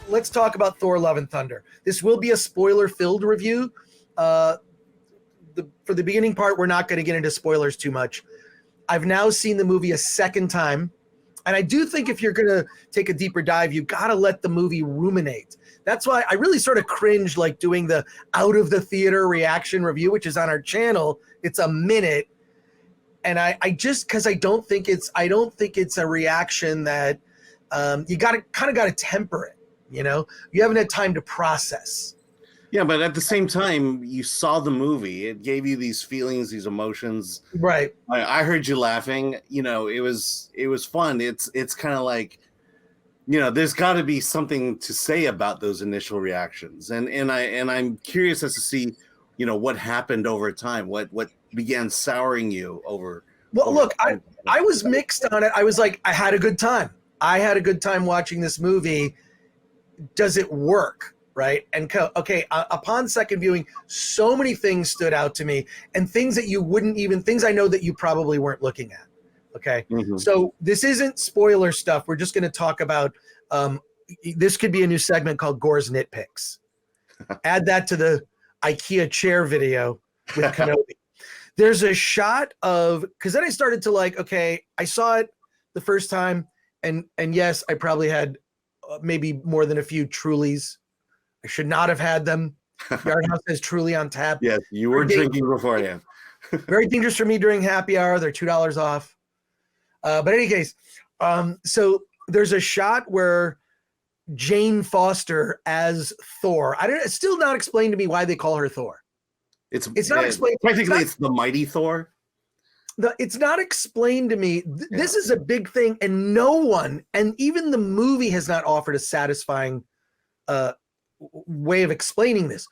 let's talk about Thor: Love and Thunder. This will be a spoiler-filled review. For the beginning part, we're not going to get into spoilers too much. I've now seen the movie a second time, and I do think if you're going to take a deeper dive, you got to let the movie ruminate. That's why I really sort of cringe like doing the out of the theater reaction review, which is on our channel. It's a minute. And I just, cause I don't think it's a reaction that you got to temper it. You know, you haven't had time to process. Yeah, but at the same time, you saw the movie. It gave you these feelings, these emotions. Right. I heard you laughing. You know, it was fun. It's kind of like, you know, there's got to be something to say about those initial reactions, and I'm curious as to see, you know, what happened over time. What began souring you over. Well, look, I was mixed on it. I was like, I had a good time. I had a good time watching this movie. Does it work? Right. And okay, upon second viewing, so many things stood out to me, and things that you wouldn't even, things I know that you probably weren't looking at. Okay. Mm-hmm. So this isn't spoiler stuff. We're just going to talk about, this could be a new segment called Gore's Nitpicks. Add that to the IKEA chair video with Kenobi. There's a shot of, because then I started to like, okay, I saw it the first time, and yes, I probably had maybe more than a few Trulies. I should not have had them. Yard House has Truly on tap. Yes, you were drinking beforehand. Very dangerous for me during happy hour. They're $2 off. But in any case, so there's a shot where Jane Foster as Thor. It's still not explained to me why they call her Thor. It's not explained. Technically, it's the mighty Thor. It's not explained to me. This is a big thing, and no one, and even the movie has not offered a satisfying way of explaining this.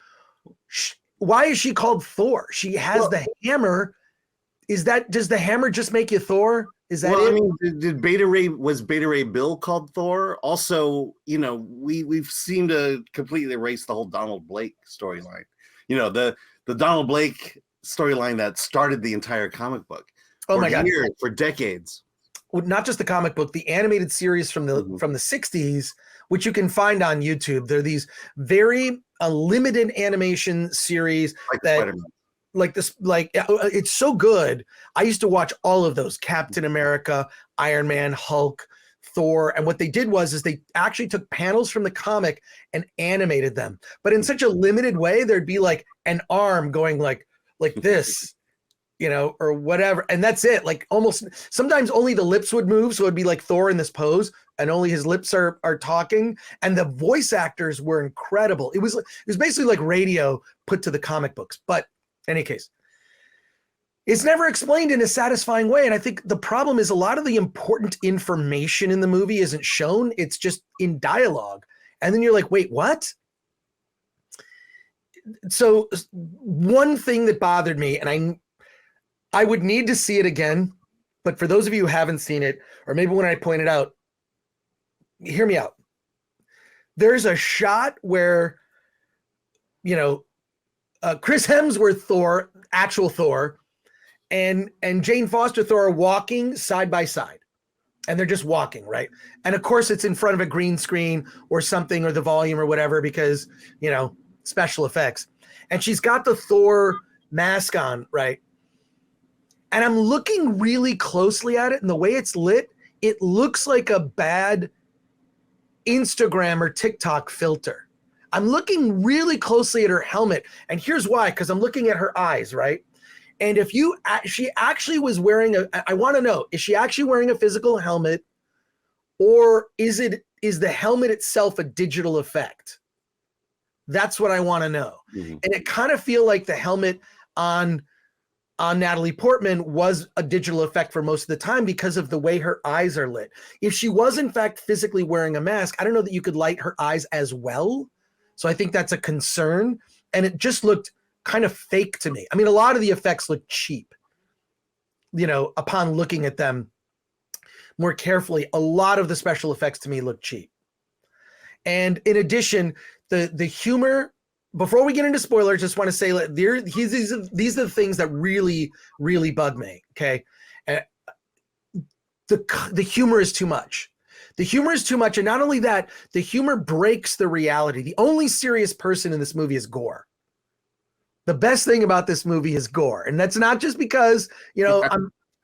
Why is she called Thor? She has the hammer. Does the hammer just make you Thor? Is that it? I mean, was Beta Ray Bill called Thor? Also, you know, we've seemed to completely erase the whole Donald Blake storyline. You know, the Donald Blake storyline that started the entire comic book. Oh my God. For decades. Well, not just the comic book, the animated series from the 60s, which you can find on YouTube. They're these very limited animation series it's so good. I used to watch all of those: Captain America, Iron Man, Hulk, Thor. And what they did was they actually took panels from the comic and animated them, but in such a limited way. There'd be like an arm going like this, you know, or whatever. And that's it. Like almost sometimes only the lips would move. So it'd be like Thor in this pose and only his lips are talking. And the voice actors were incredible. It was basically like radio put to the comic books. But in any case, it's never explained in a satisfying way. And I think the problem is a lot of the important information in the movie isn't shown. It's just in dialogue. And then you're like, wait, what? So one thing that bothered me, and I would need to see it again, but for those of you who haven't seen it, or maybe when I point it out, hear me out. There's a shot where, you know, Chris Hemsworth Thor, actual Thor, and Jane Foster Thor are walking side by side. And they're just walking, right? And of course it's in front of a green screen or something, or the volume or whatever, because, you know, special effects. And she's got the Thor mask on, right? And I'm looking really closely at it, and the way it's lit, it looks like a bad Instagram or TikTok filter. I'm looking really closely at her helmet, and here's why, because I'm looking at her eyes, right? And if she actually was wearing I want to know, is she actually wearing a physical helmet, or is the helmet itself a digital effect? That's what I want to know. Mm-hmm. And it kind of feel like the helmet on Natalie Portman was a digital effect for most of the time because of the way her eyes are lit. If she was in fact physically wearing a mask, I don't know that you could light her eyes as well. So I think that's a concern. And it just looked kind of fake to me. I mean, a lot of the effects look cheap, you know, upon looking at them more carefully. A lot of the special effects to me look cheap. And in addition, the humor, before we get into spoilers, just want to say these are the things that really, really bug me. Okay. The humor is too much. The humor is too much. And not only that, the humor breaks the reality. The only serious person in this movie is Gore. The best thing about this movie is Gore. And that's not just because,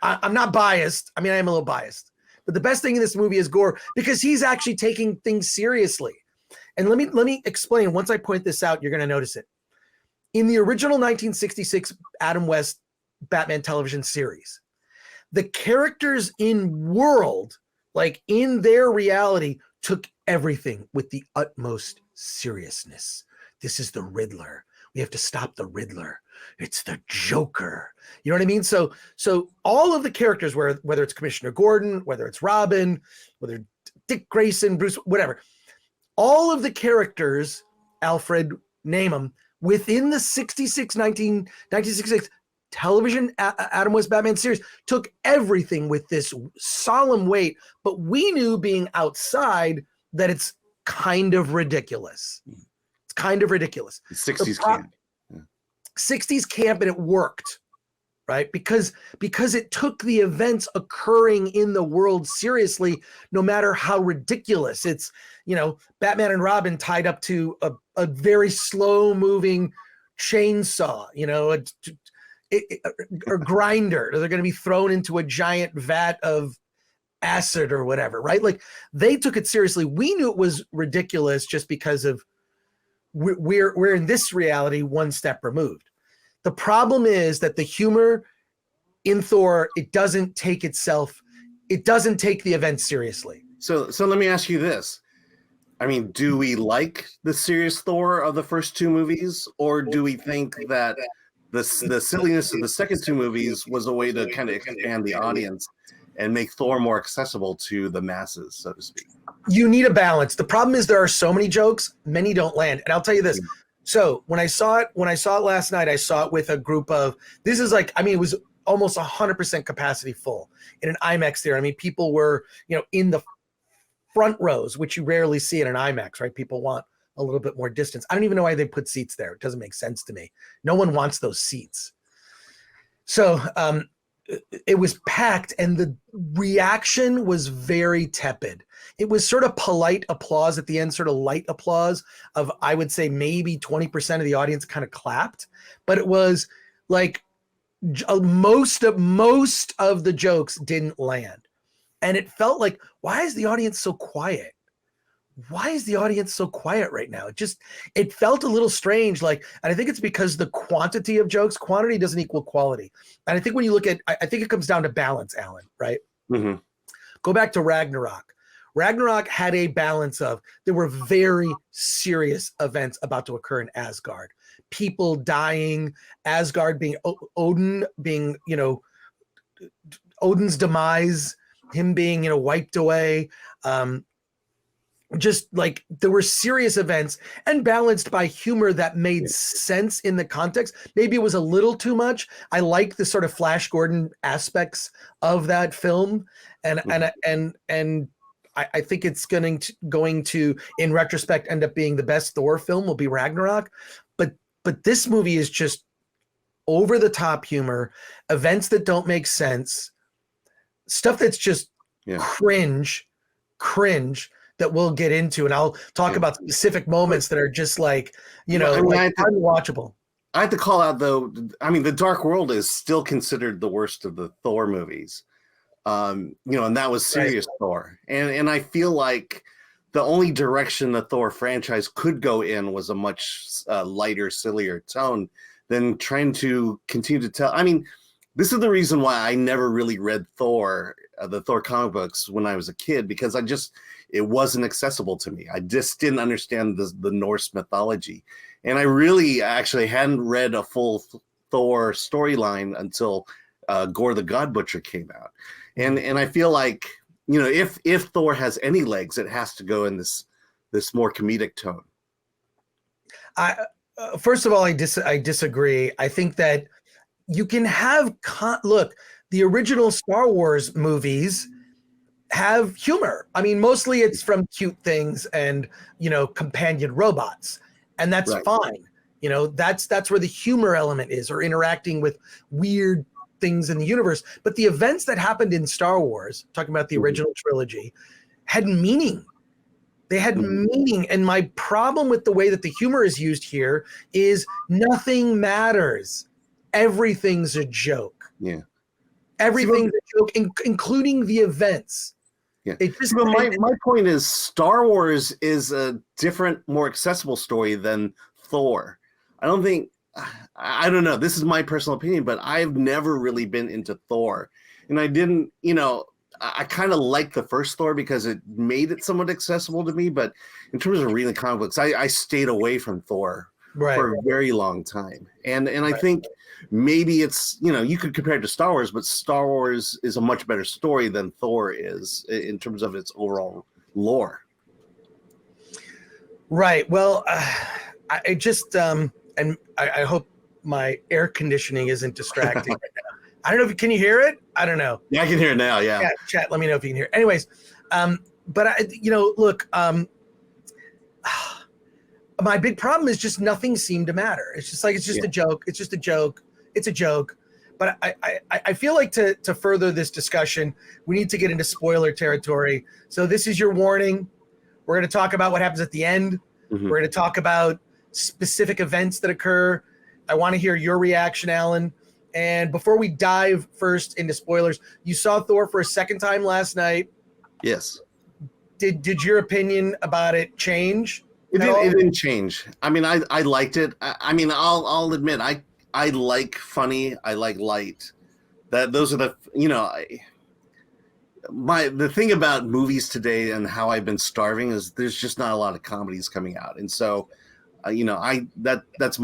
I'm not biased. I mean, I am a little biased. But the best thing in this movie is Gore because he's actually taking things seriously. And let me explain. Once I point this out, you're going to notice it. In the original 1966 Adam West Batman television series, the characters in world, like in their reality, took everything with the utmost seriousness. This is the Riddler. We have to stop the Riddler. It's the Joker. You know what I mean? So all of the characters, whether it's Commissioner Gordon, whether it's Robin, whether Dick Grayson, Bruce, whatever, all of the characters, Alfred, name them, within the 1966 television Adam West Batman series took everything with this solemn weight, but we knew being outside that it's kind of ridiculous. It's kind of ridiculous. 60s camp. 60s camp, and it worked, right? Because it took the events occurring in the world seriously, no matter how ridiculous. It's, Batman and Robin tied up to a very slow moving chainsaw, or grinder. They're going to be thrown into a giant vat of acid or whatever, right? Like they took it seriously. We knew it was ridiculous just because of we're in this reality one step removed. The problem is that the humor in Thor, it doesn't take the event seriously. So let me ask you this. I mean, do we like the serious Thor of the first two movies, or do we think that the silliness of the second two movies was a way to kind of expand the audience and make Thor more accessible to the masses, so to speak? You need a balance. The problem is there are so many jokes, many don't land. And I'll tell you this. So when I saw it last night, I saw it with a group of, it was almost 100% capacity full in an IMAX theater. I mean, people were, in the front rows, which you rarely see in an IMAX, right? People want a little bit more distance. I don't even know why they put seats there. It doesn't make sense to me. No one wants those seats. So it was packed, and the reaction was very tepid. It was sort of polite applause at the end, sort of light applause of, I would say, maybe 20% of the audience kind of clapped, but it was like most of the jokes didn't land. And it felt like, why is the audience so quiet? Why is the audience so quiet right now? It felt a little strange. And I think it's because the quantity of jokes, quantity doesn't equal quality. And I think when you look at, I think it comes down to balance, Alan, right? Mm-hmm. Go back to Ragnarok. Ragnarok had a balance of, there were very serious events about to occur in Asgard. People dying, Asgard being, Odin being, Odin's demise, him being, wiped away. Just like there were serious events and balanced by humor that made sense in the context. Maybe it was a little too much. I like the sort of Flash Gordon aspects of that film. And I think it's going to, in retrospect, end up being the best Thor film will be Ragnarok. But this movie is just over the top humor, events that don't make sense, stuff that's just cringe that we'll get into. And I'll talk about specific moments that are just unwatchable. I have to call out, though, I mean, The Dark World is still considered the worst of the Thor movies. And that was serious Thor. And I feel like the only direction the Thor franchise could go in was a much lighter, sillier tone than trying to continue to tell. I mean, this is the reason why I never really read Thor, the Thor comic books when I was a kid, because it wasn't accessible to me. I just didn't understand the Norse mythology. And I really actually hadn't read a full Thor storyline until Gorr the God Butcher came out. And I feel like, if Thor has any legs, it has to go in this more comedic tone. First of all, I disagree. I think that you can have look, the original Star Wars movies have humor. I mean, mostly it's from cute things and, companion robots, and that's fine. That's where the humor element is, or interacting with weird things in the universe. But the events that happened in Star Wars, talking about the original trilogy, had meaning. They had meaning. And my problem with the way that the humor is used here is nothing matters. Everything's a joke. Yeah. Everything's a joke, including the events. Yeah. It just, but my point is Star Wars is a different, more accessible story than Thor. I don't know. This is my personal opinion, but I've never really been into Thor. And I didn't, I kind of liked the first Thor because it made it somewhat accessible to me. But in terms of reading comic books, I stayed away from Thor for a very long time. And I think maybe it's, you could compare it to Star Wars, but Star Wars is a much better story than Thor is in terms of its overall lore. Right. Well, I just, and I hope my air conditioning isn't distracting right now. I don't know can you hear it? I don't know. Yeah, I can hear it now. Yeah. Chat. Let me know if you can hear it. Anyways, but look, my big problem is just nothing seemed to matter. It's just like, it's just a joke. It's just a joke. It's a joke. But I feel like to further this discussion, we need to get into spoiler territory. So this is your warning. We're going to talk about what happens at the end. We're going to talk about specific events that occur. I want to hear your reaction, Alan. And before we dive first into spoilers, you saw Thor for a second time last night. Yes. Did your opinion about it change? It didn't change. I mean, I liked it. I mean, I'll admit, I like funny. I like light. Those are the, the thing about movies today and how I've been starving is there's just not a lot of comedies coming out. And so, that's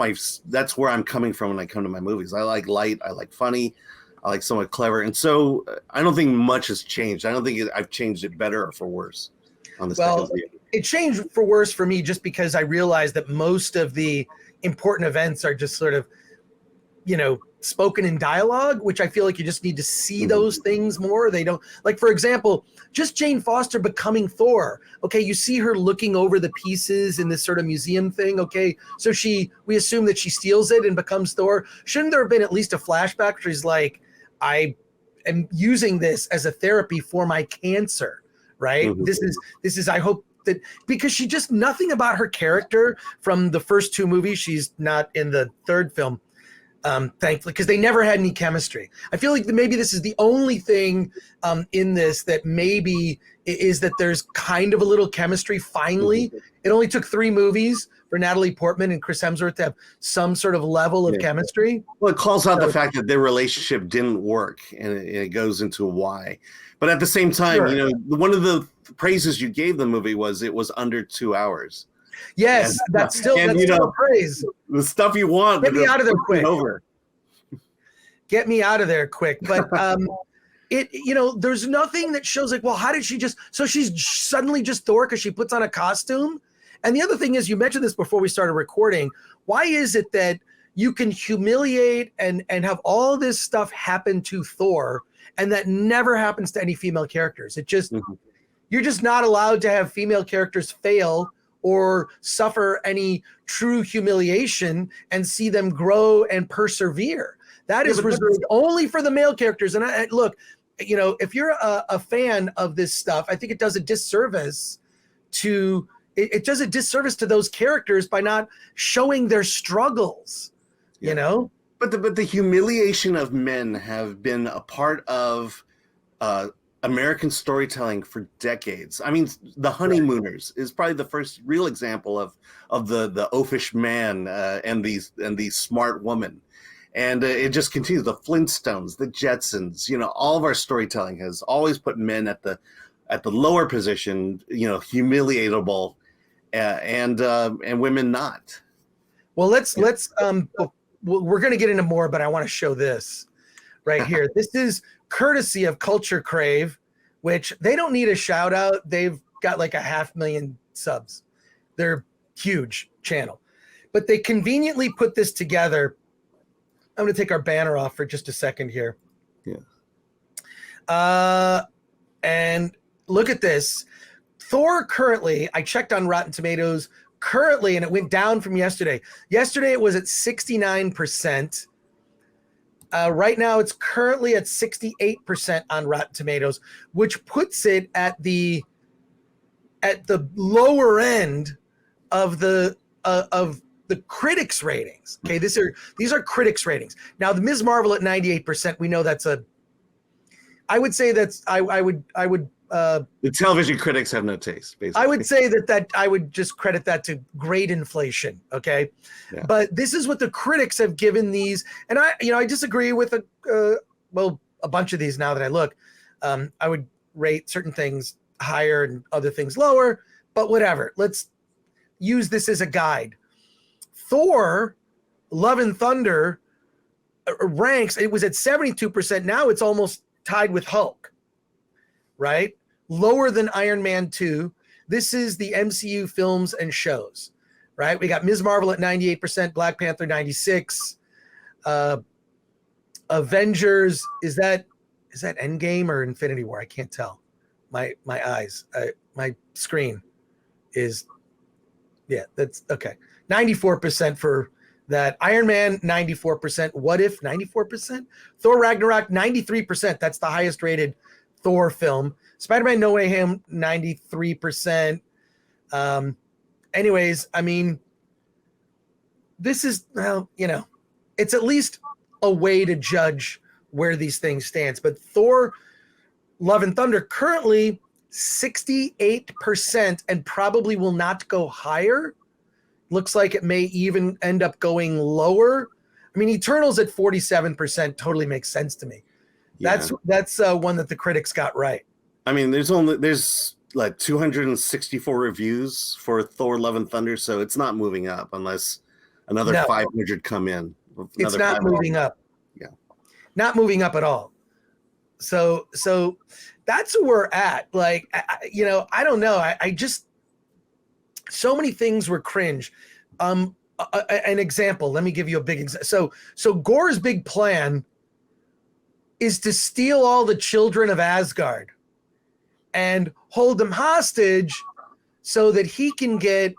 where I'm coming from when I come to my movies. I like light. I like funny. I like somewhat clever. And so I don't think much has changed. I don't think I've changed it better or for worse on this. Well, it changed for worse for me just because I realized that most of the important events are just sort of, spoken in dialogue, which I feel like you just need to see those things more. They don't, like, for example, just Jane Foster becoming Thor. Okay, you see her looking over the pieces in this sort of museum thing. Okay, so we assume that she steals it and becomes Thor. Shouldn't there have been at least a flashback where she's like, I am using this as a therapy for my cancer, right? This is, I hope that, because she just, nothing about her character from the first two movies, she's not in the third film, thankfully, because they never had any chemistry. I feel like maybe this is the only thing in this that maybe is that there's kind of a little chemistry finally. It only took 3 movies for Natalie Portman and Chris Hemsworth to have some sort of level of chemistry. Well, it calls out the fact that their relationship didn't work, and it goes into why. But at the same time, one of the praises you gave the movie was it was under 2 hours. Yes, that's still praise. The stuff you want. Get me out of there quick. Get me out of there quick. But there's nothing that shows like, well, how did she just? So she's suddenly just Thor because she puts on a costume. And the other thing is, you mentioned this before we started recording. Why is it that you can humiliate and have all this stuff happen to Thor, and that never happens to any female characters? It just you're just not allowed to have female characters fail or suffer any true humiliation and see them grow and persevere. That is reserved only for the male characters. And look, if you're a fan of this stuff, I think it does a disservice to it does a disservice to those characters by not showing their struggles. But the humiliation of men have been a part of American storytelling for decades. I mean, The Honeymooners is probably the first real example of the oafish man and these smart woman, and it just continues. The Flintstones, the Jetsons, all of our storytelling has always put men at the lower position, humiliatable, and women not. Well, let's we're going to get into more, but I want to show this right here. This is courtesy of Culture Crave, which they don't need a shout out. They've got like 500,000 subs. They're huge channel, but they conveniently put this together. I'm going to take our banner off for just a second here. And look at this. Thor currently, I checked on Rotten Tomatoes currently, and it went down from yesterday. Yesterday it was at 69%. Right now, it's currently at 68% on Rotten Tomatoes, which puts it at the at the lower end of the critics ratings. Okay, these are critics ratings. Now the Ms. Marvel at 98%, we know that's I would say that's I would the television critics have no taste, basically. I would say that I would just credit that to great inflation. Okay. Yeah. But this is what the critics have given these. And I disagree with a bunch of these now that I look. I would rate certain things higher and other things lower, but whatever. Let's use this as a guide. Thor, Love and Thunder ranks, it was at 72%. Now it's almost tied with Hulk, right? Lower than Iron Man 2. This is the MCU films and shows, right? We got Ms. Marvel at 98%, Black Panther 96%, Avengers, is that Endgame or Infinity War? I can't tell. My eyes, my screen is, yeah, that's okay. 94% for that. Iron Man 94%. What If 94%. Thor Ragnarok 93%. That's the highest rated Thor film. Spider-Man No Way Home 93%. Anyways, I mean, this is, well, it's at least a way to judge where these things stand. But Thor Love and Thunder currently 68% and probably will not go higher. Looks like it may even end up going lower. I mean, Eternals at 47% totally makes sense to me. Yeah. That's one that the critics got right. I mean, there's like 264 reviews for Thor Love and Thunder, so it's not moving up unless another 500 come in. It's not moving up. Yeah. Not moving up at all. So that's where we're at. Like, I don't know. I just, so many things were cringe. An example, let me give you a big example. So Gore's big plan is to steal all the children of Asgard and hold them hostage so that he can get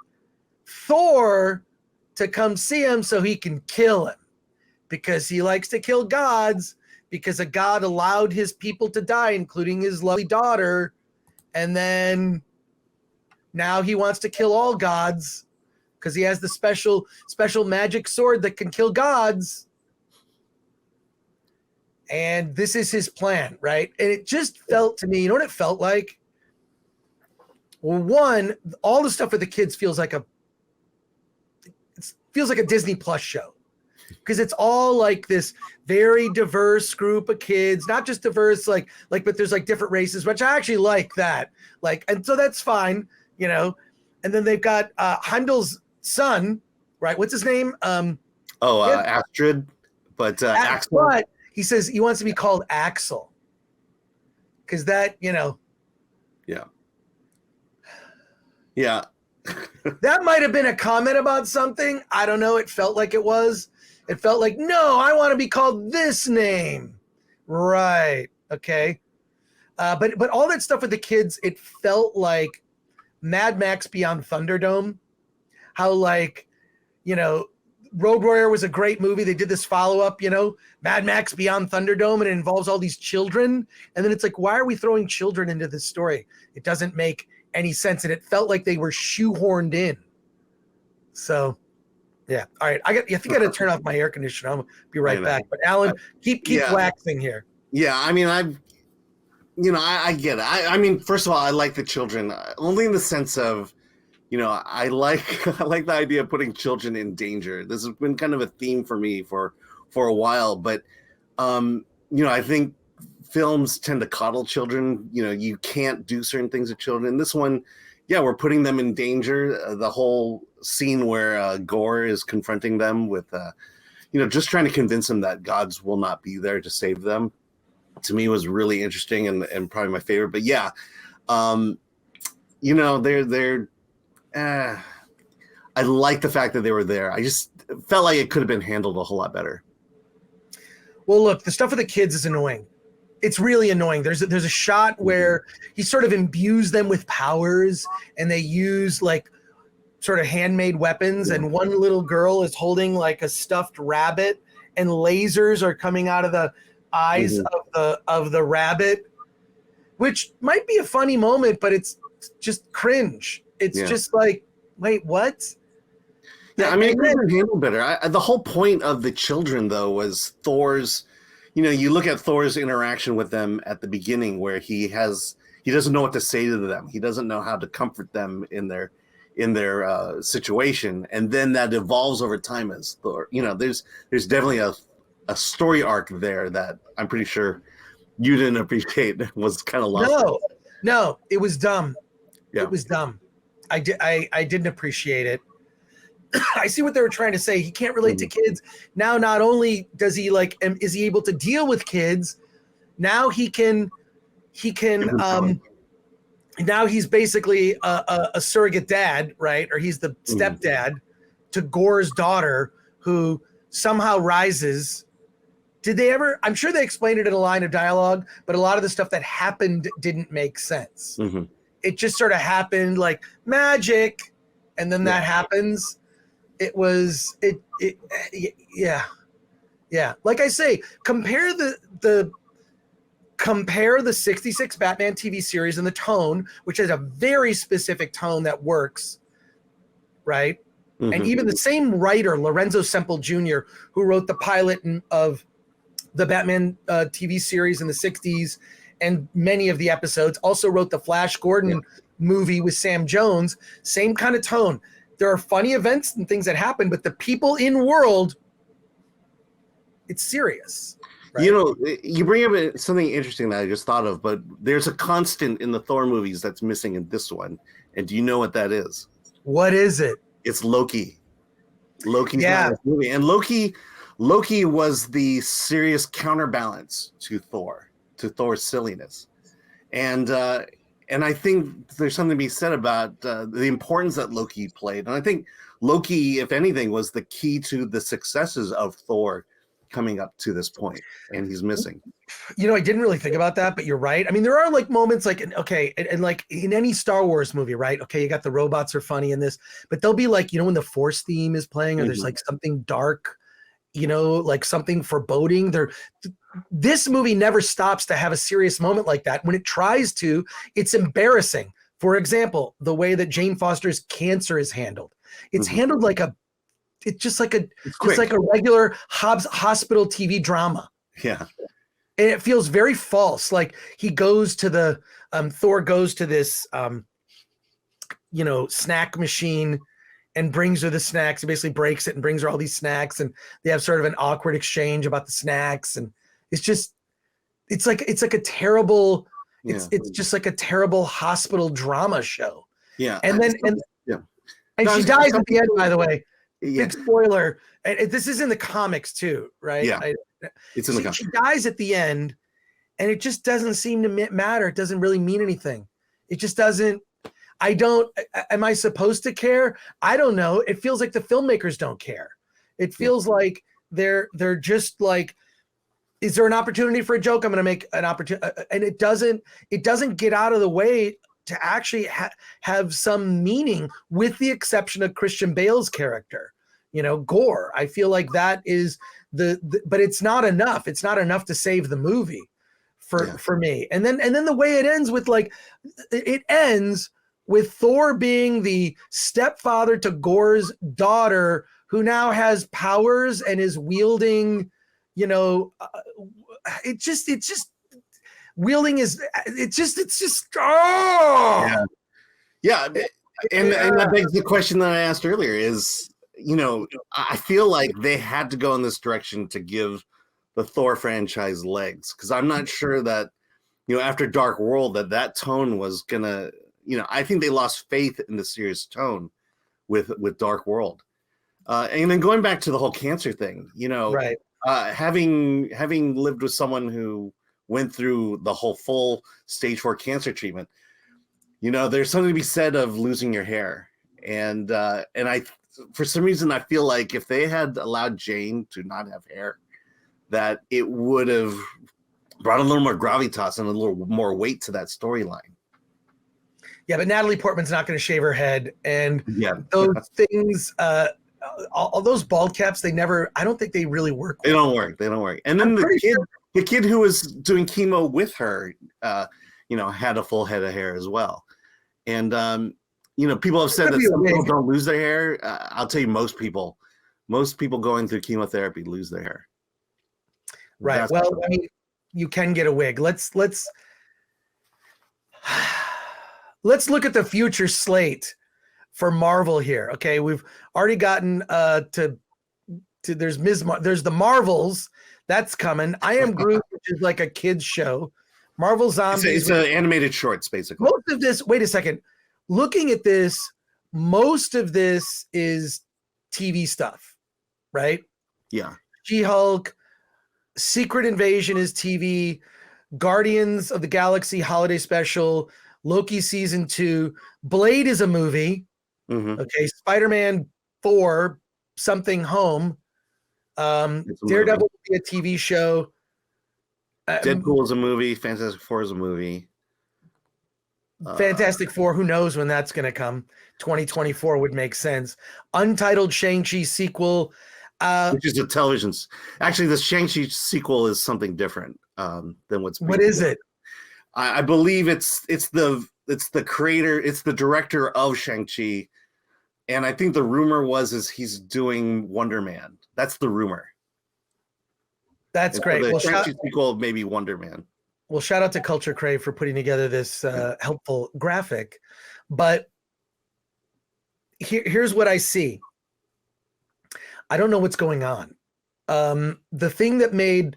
Thor to come see him so he can kill him, because he likes to kill gods, because a god allowed his people to die, including his lovely daughter. And then now he wants to kill all gods because he has the special magic sword that can kill gods. And this is his plan, right? And it just felt to me, you know what it felt like? Well, one, all the stuff with the kids feels like a Disney Plus show, because it's all like this very diverse group of kids, not just diverse, but there's like different races, which I actually like that. And so that's fine, And then they've got Heimdall's son, right? What's his name? Astrid, but Axel. But he says he wants to be called Axel, because that, Yeah. That might have been a comment about something. I don't know. It felt like it was. It felt like, no, I want to be called this name. Right. Okay. But all that stuff with the kids, it felt like Mad Max Beyond Thunderdome. How Road Warrior was a great movie. They did this follow-up, Mad Max Beyond Thunderdome, and it involves all these children. And then it's like, why are we throwing children into this story? It doesn't make any sense. And it felt like they were shoehorned in. So, yeah. All right. I think I got to turn off my air conditioner. I'll be right back. But Alan, keep waxing here. Yeah. I mean, I get it. I mean, first of all, I like the children only in the sense of, I like the idea of putting children in danger. This has been kind of a theme for me for a while, but I think films tend to coddle children. You can't do certain things with children. In this one, we're putting them in danger. The whole scene where Gore is confronting them with, just trying to convince them that gods will not be there to save them, to me was really interesting and probably my favorite. But they're I like the fact that they were there. I just felt like it could have been handled a whole lot better. Well, look, the stuff with the kids is annoying. It's really annoying. There's a shot where he sort of imbues them with powers, and they use sort of handmade weapons. And one little girl is holding like a stuffed rabbit, and lasers are coming out of the eyes of the rabbit, which might be a funny moment, but it's just cringe. It's just like, wait, what? Yeah, I mean, it could have been handled better. The whole point of the children, though, was Thor's. You know, you look at Thor's interaction with them at the beginning, where he doesn't know what to say to them. He doesn't know how to comfort them in their situation, and then that evolves over time as Thor. You know, there's definitely a story arc there that I'm pretty sure you didn't appreciate. Was kind of lost. No, it was dumb. Yeah. It was dumb. I didn't appreciate it. I see what they were trying to say. He can't relate to kids. Now, not only does he is he able to deal with kids, now he can now he's basically a surrogate dad, right? Or he's the stepdad to Gore's daughter, who somehow rises. Did they ever? I'm sure they explained it in a line of dialogue, but a lot of the stuff that happened didn't make sense. It just sort of happened like magic, and then that happens. Yeah. Like I say, compare the 66 Batman TV series and the tone, which has a very specific tone that works, right? And even the same writer, Lorenzo Semple Jr., who wrote the pilot of the Batman TV series in the 60s and many of the episodes, also wrote the Flash Gordon movie with Sam Jones, same kind of tone. There are funny events and things that happen, but the people in world, it's serious. Right? You know, you bring up something interesting that I just thought of, but there's a constant in the Thor movies that's missing in this one. And do you know what that is? What is it? It's Loki. Loki's not in this movie. And Loki was the serious counterbalance to Thor's silliness. And I think there's something to be said about the importance that Loki played. And I think Loki, if anything, was the key to the successes of Thor coming up to this point, and he's missing. You know, I didn't really think about that, but you're right. I mean, there are like moments like, okay, and like in any Star Wars movie, right? Okay, you got the robots are funny in this, but they'll be like, you know, when the Force theme is playing or there's like something dark, you know, like something foreboding. This movie never stops to have a serious moment like that. When it tries to, it's embarrassing. For example, the way that Jane Foster's cancer is handled. It's handled like it's like a regular hospital TV drama. Yeah. And it feels very false. Like he goes to Thor goes to this, snack machine and brings her the snacks. He basically breaks it and brings her all these snacks, and they have sort of an awkward exchange about the snacks. And it's just like a terrible, it's just like a terrible hospital drama show. Yeah. And she dies at the end, by the way. Big spoiler. And this is in the comics too, right? Yeah. It's in the comics. She dies at the end, and it just doesn't seem to matter. It doesn't really mean anything. It just doesn't. Am I supposed to care? I don't know. It feels like the filmmakers don't care. It feels like they're just like, is there an opportunity for a joke? I'm going to make an opportunity. And it doesn't get out of the way to actually have some meaning, with the exception of Christian Bale's character, Gore. I feel like that is but it's not enough. It's not enough to save the movie for me. And then the way it ends with it ends with Thor being the stepfather to Gore's daughter, who now has powers and is wielding, it just wielding is, it's just, oh! Yeah. And that begs the question that I asked earlier is, I feel like they had to go in this direction to give the Thor franchise legs. Cause I'm not sure that, after Dark World, that tone was gonna, I think they lost faith in the serious tone with Dark World. And then going back to the whole cancer thing, right. Having lived with someone who went through the whole full stage 4 cancer treatment, there's something to be said of losing your hair. And I, for some reason, I feel like if they had allowed Jane to not have hair, that it would have brought a little more gravitas and a little more weight to that storyline. Yeah, but Natalie Portman's not going to shave her head, and those things, all those bald caps, I don't think they really work. They don't work. And then the kid who was doing chemo with her, had a full head of hair as well. And people have said that some people don't lose their hair. I'll tell you, most people going through chemotherapy lose their hair. Right. That's well, I mean, you can get a wig. Let's look at the future slate for Marvel here. Okay, we've already gotten to there's there's the Marvels that's coming. I Am Groot, which is like a kids show. Marvel Zombies. It's an animated shorts, basically. Most of this. Wait a second. Looking at this, most of this is TV stuff, right? Yeah. She-Hulk, Secret Invasion is TV, Guardians of the Galaxy Holiday Special, Loki Season 2, Blade is a movie. Mm-hmm. Okay, Spider-Man 4, Something Home, Daredevil will be a TV show. Deadpool is a movie. Fantastic Four is a movie. Fantastic Four, who knows when that's going to come. 2024 would make sense. Untitled Shang-Chi sequel. Which is a television. Actually, the Shang-Chi sequel is something different than what's. What is it? I believe it's the creator, it's the director of Shang-Chi, and I think the rumor is he's doing Wonder Man. That's the rumor. That's great. The Shang-Chi sequel, maybe Wonder Man. Well, shout out to Culture Crave for putting together this helpful graphic. But here's what I see. I don't know what's going on. The thing that made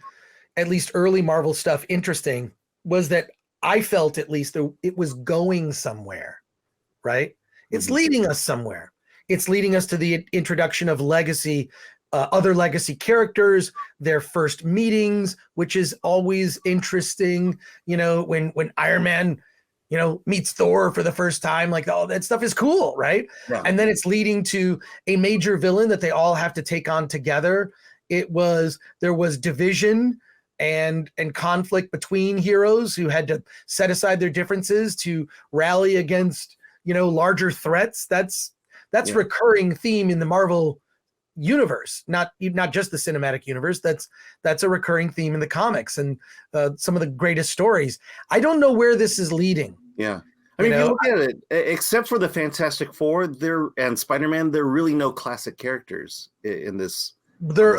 at least early Marvel stuff interesting was that I felt at least it was going somewhere, right? It's leading us somewhere. It's leading us to the introduction of legacy, other legacy characters, their first meetings, which is always interesting. When Iron Man, meets Thor for the first time, like, oh, that stuff is cool, right? Yeah. And then it's leading to a major villain that they all have to take on together. There was division and conflict between heroes who had to set aside their differences to rally against, larger threats. That's recurring theme in the Marvel universe, not just the cinematic universe. That's a recurring theme in the comics and some of the greatest stories. I don't know where this is leading. Yeah. I mean, if you look at it, except for the Fantastic Four and Spider-Man, there are really no classic characters in this. They're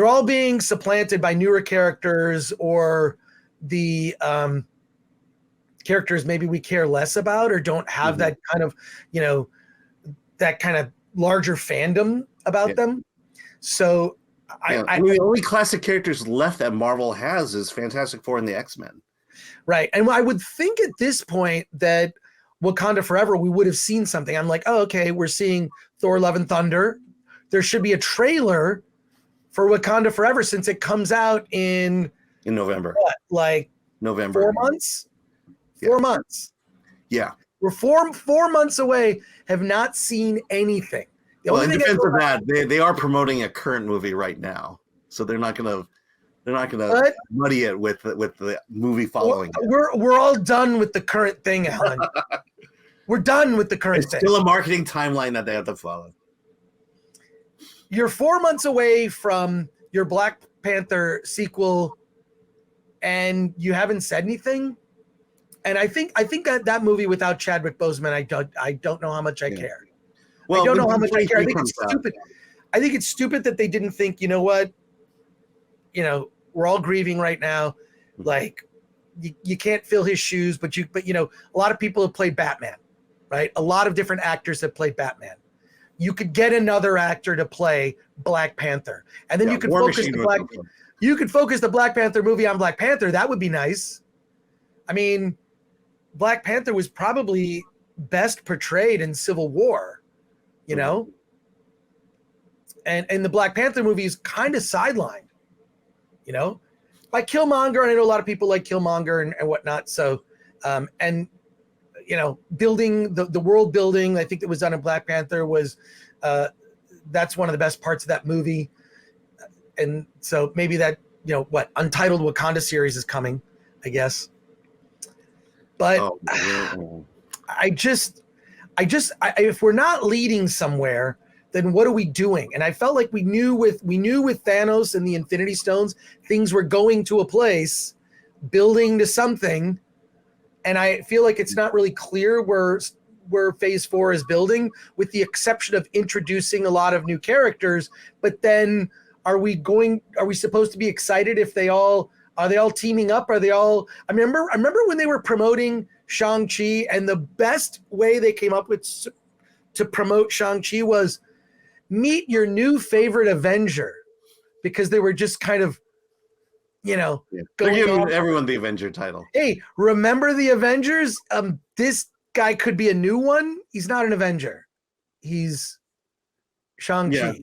all being supplanted by newer characters or the characters maybe we care less about or don't have that kind of, that kind of larger fandom about them. So I mean, the only classic characters left that Marvel has is Fantastic Four and the X-Men. Right. And I would think at this point that Wakanda Forever, we would have seen something. I'm like, oh, okay, we're seeing Thor Love and Thunder. There should be a trailer for Wakanda Forever since it comes out in November. What, like November. 4 months? 4 months. Yeah. We're four months away, have not seen anything. In defense of that, they are promoting a current movie right now, so they're not gonna muddy it with the movie following. We're all done with the current thing, Alan. We're done with the current thing. It's still a marketing timeline that they have to follow. You're 4 months away from your Black Panther sequel, and you haven't said anything. And I think that movie without Chadwick Boseman, I don't know how much I care. Well, I don't know how much I care. I think it's stupid. I think it's stupid that they didn't think, you know what? We're all grieving right now. Like, you can't fill his shoes, but a lot of people have played Batman, right? A lot of different actors have played Batman. You could get another actor to play Black Panther, and then you could focus the Black Panther movie on Black Panther. That would be nice. I mean, Black Panther was probably best portrayed in Civil War, and the Black Panther movie is kind of sidelined, by Killmonger, and I know a lot of people like Killmonger and whatnot. So, building the world building, I think that was done in Black Panther was, that's one of the best parts of that movie. And so maybe that, Untitled Wakanda series is coming, I guess. But if we're not leading somewhere, then what are we doing? And I felt like we knew with Thanos and the Infinity Stones, things were going to a place, building to something, and I feel like it's not really clear where phase 4 is building, with the exception of introducing a lot of new characters. But then are we supposed to be excited if are they all teaming up? Are they all, I remember when they were promoting Shang-Chi, and the best way they came up with to promote Shang-Chi was meet your new favorite Avenger, because they were just kind of, They're giving everyone the Avenger title. Hey, remember the Avengers? This guy could be a new one. He's not an Avenger. He's Shang-Chi. Yeah.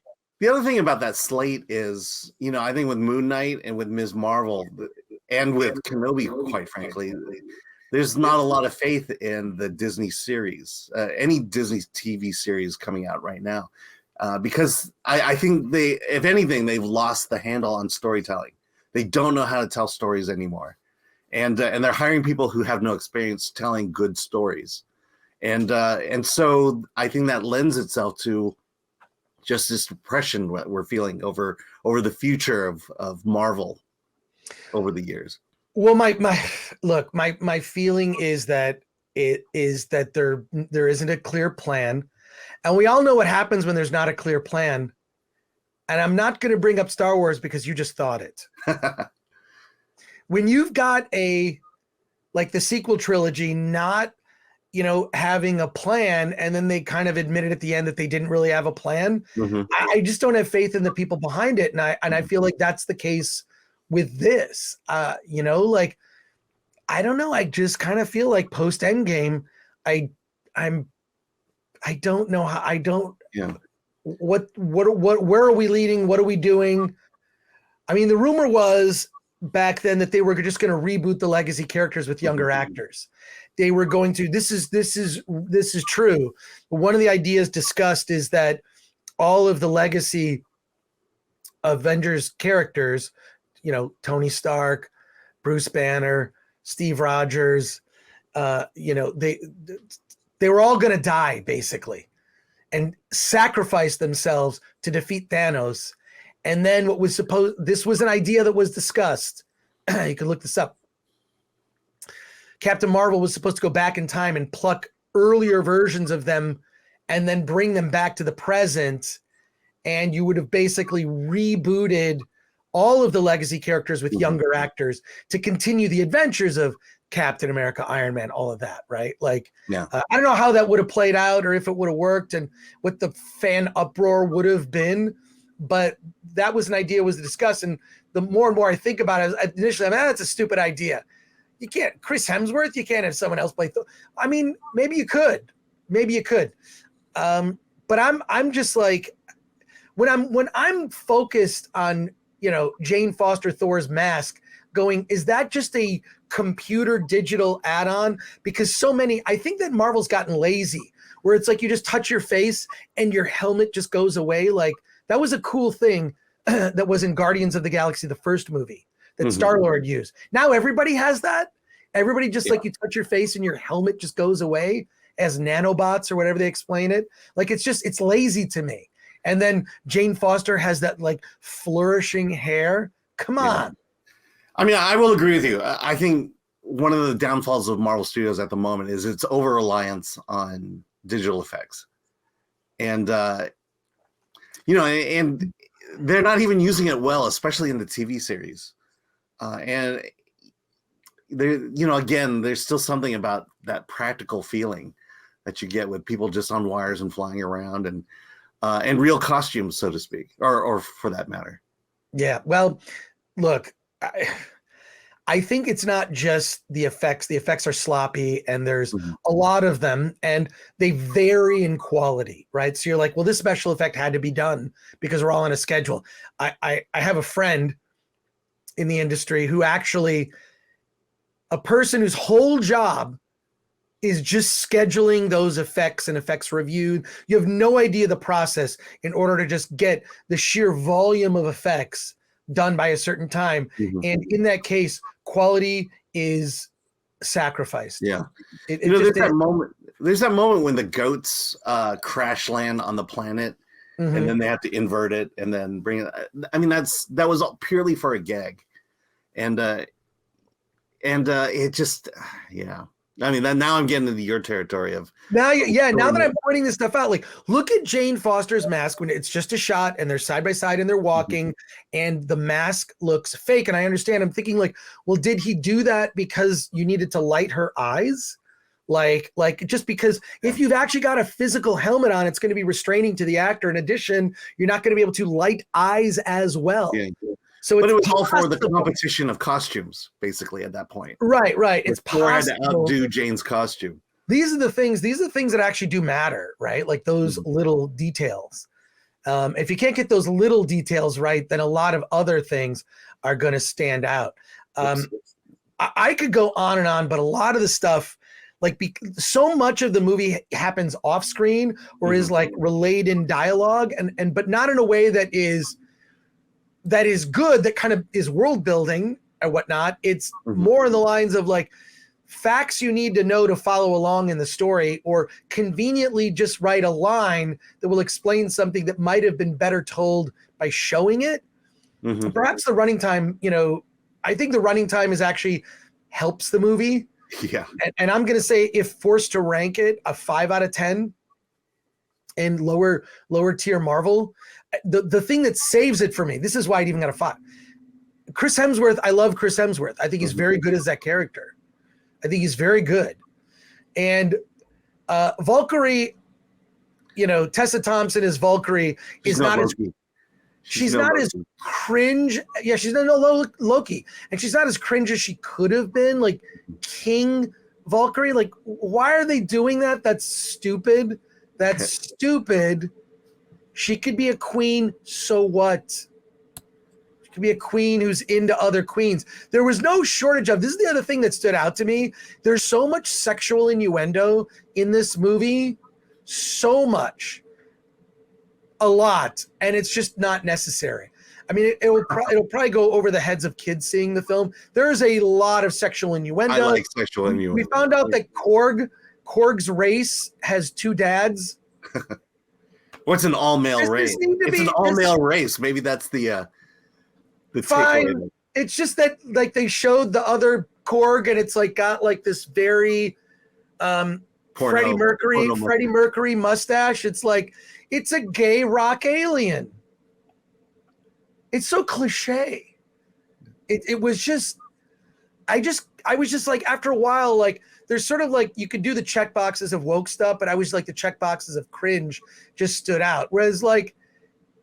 The other thing about that slate is, I think with Moon Knight and with Ms. Marvel and with Kenobi, quite frankly, there's not a lot of faith in the Disney series, any Disney TV series coming out right now, because I think if anything, they've lost the handle on storytelling. They don't know how to tell stories anymore, and they're hiring people who have no experience telling good stories, and so I think that lends itself to just this depression we're feeling over the future of Marvel over the years. Well, my feeling is that there isn't a clear plan, and we all know what happens when there's not a clear plan. And I'm not going to bring up Star Wars because you just thought it. When you've got the sequel trilogy not, having a plan, and then they kind of admitted at the end that they didn't really have a plan. Mm-hmm. I just don't have faith in the people behind it. And I feel like that's the case with this. I don't know. I just kind of feel like post Endgame, I don't know how, where are we leading? What are we doing? I mean, the rumor was back then that they were just going to reboot the legacy characters with younger actors. They were going to, this is true. But one of the ideas discussed is that all of the legacy Avengers characters, Tony Stark, Bruce Banner, Steve Rogers, they were all going to die basically and sacrifice themselves to defeat Thanos. And then this was an idea that was discussed. You can look this up. Captain Marvel was supposed to go back in time and pluck earlier versions of them and then bring them back to the present. And you would have basically rebooted all of the legacy characters with younger actors to continue the adventures of Captain America, Iron Man, all of that, right? I don't know how that would have played out or if it would have worked and what the fan uproar would have been, but that was an idea was discussed. And the more and more I think about it, initially, that's a stupid idea. You can't, Chris Hemsworth, you can't have someone else play Thor. I mean, maybe you could. But I'm just like, when I'm focused on, Jane Foster Thor's mask going, is that just a computer digital add-on? Because I think that Marvel's gotten lazy where it's like you just touch your face and your helmet just goes away. Like that was a cool thing that was in Guardians of the Galaxy, the first movie that Star-Lord used. Now everybody has that. Everybody just like you touch your face and your helmet just goes away as nanobots or whatever they explain it. Like it's lazy to me. And then Jane Foster has that like flourishing hair. Come on. I mean, I will agree with you. I think one of the downfalls of Marvel Studios at the moment is its over-reliance on digital effects. And, and they're not even using it well, especially in the TV series. And there, again, there's still something about that practical feeling that you get with people just on wires and flying around and real costumes, so to speak, or for that matter. Yeah. Well, look, I think it's not just the effects. The effects are sloppy and there's a lot of them and they vary in quality, right? So you're like, well, this special effect had to be done because we're all on a schedule. I have a friend in the industry who actually, a person whose whole job is just scheduling those effects and effects reviewed. You have no idea the process in order to just get the sheer volume of effects done by a certain time. And in that case, quality is sacrificed. Yeah. There's that moment when the goats crash land on the planet and then they have to invert it and then bring it. I mean, that was all purely for a gag. And it just, I mean, now I'm getting into your territory of now that I'm pointing this stuff out, like look at Jane Foster's mask when it's just a shot and they're side by side and they're walking and the mask looks fake. And I understand, I'm thinking like, well, did he do that because you needed to light her eyes? Like just because if you've actually got a physical helmet on, it's going to be restraining to the actor. In addition, you're not going to be able to light eyes as well. Yeah. So but it was all for the competition of costumes, basically, at that point. Right. It's Thor had possible. to outdo Jane's costume. These are the things that actually do matter, right? Like those little details. If you can't get those little details right, then a lot of other things are going to stand out. I could go on and on, but a lot of the stuff, like so much of the movie happens off screen or is like relayed in dialogue, and but not in a way that is good, that kind of is world building and whatnot. It's more in the lines of like facts you need to know to follow along in the story, or conveniently just write a line that will explain something that might have been better told by showing it. Perhaps the running time, I think the running time is actually helps the movie. Yeah. And I'm going to say, if forced to rank it, a 5 out of 10 in lower tier Marvel, the thing that saves it for me, this is why it even got a 5. Chris Hemsworth, I love Chris Hemsworth. I think he's very good as that character. I think he's very good. And Valkyrie, Tessa Thompson as Valkyrie is not as she's not as cringe. Yeah, she's not Loki, and she's not as cringe as she could have been. Like King Valkyrie, like why are they doing that? That's stupid. That's stupid. She could be a queen. So what? She could be a queen who's into other queens. There was no shortage of. This is the other thing that stood out to me. There's so much sexual innuendo in this movie. So much. A lot, and it's just not necessary. I mean, it'll probably go over the heads of kids seeing the film. There's a lot of sexual innuendo. I like sexual innuendo. We found out that Korg's race has 2 dads. What's an all-male race? It's an all-male race. Maybe that's the fine. It's just that like they showed the other Korg, and it's like got like this very Freddie Mercury mustache. It's like it's a gay rock alien. It's so cliche. It was just, I was just like, after a while, like there's sort of like, you could do the check boxes of woke stuff, but I was like the check boxes of cringe just stood out. Whereas like,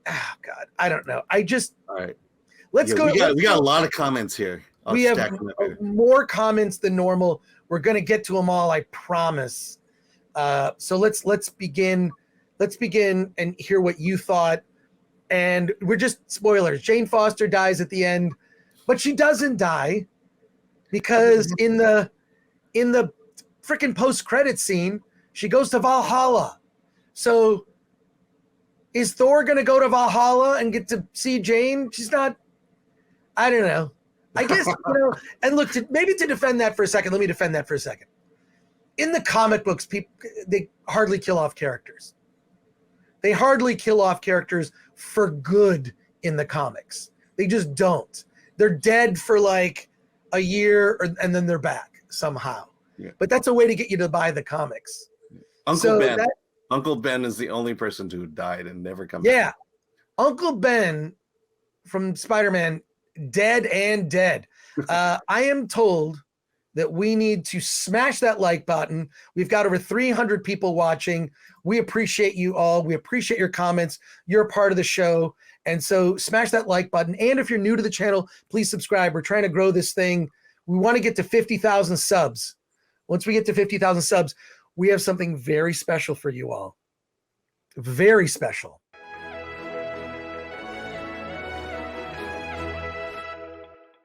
oh God, I don't know. All right. Let's go. We got a lot of comments here. We have more comments than normal. We're going to get to them all, I promise. So let's begin and hear what you thought. And we're just spoilers. Jane Foster dies at the end, but she doesn't die because in the freaking post-credit scene, she goes to Valhalla. So is Thor going to go to Valhalla and get to see Jane? She's not. I don't know. I guess, and look, maybe to defend that for a second, let me defend that for a second. In the comic books, they hardly kill off characters. They hardly kill off characters for good in the comics. They just don't. They're dead for like a year and then they're back somehow. Yeah. But that's a way to get you to buy the comics. Uncle Ben is the only person who died and never come back. Yeah. Uncle Ben from Spider-Man, dead and dead. I am told that we need to smash that like button. We've got over 300 people watching. We appreciate you all. We appreciate your comments. You're a part of the show. And so smash that like button. And if you're new to the channel, please subscribe. We're trying to grow this thing. We want to get to 50,000 subs. Once we get to 50,000 subs, we have something very special for you all. Very special.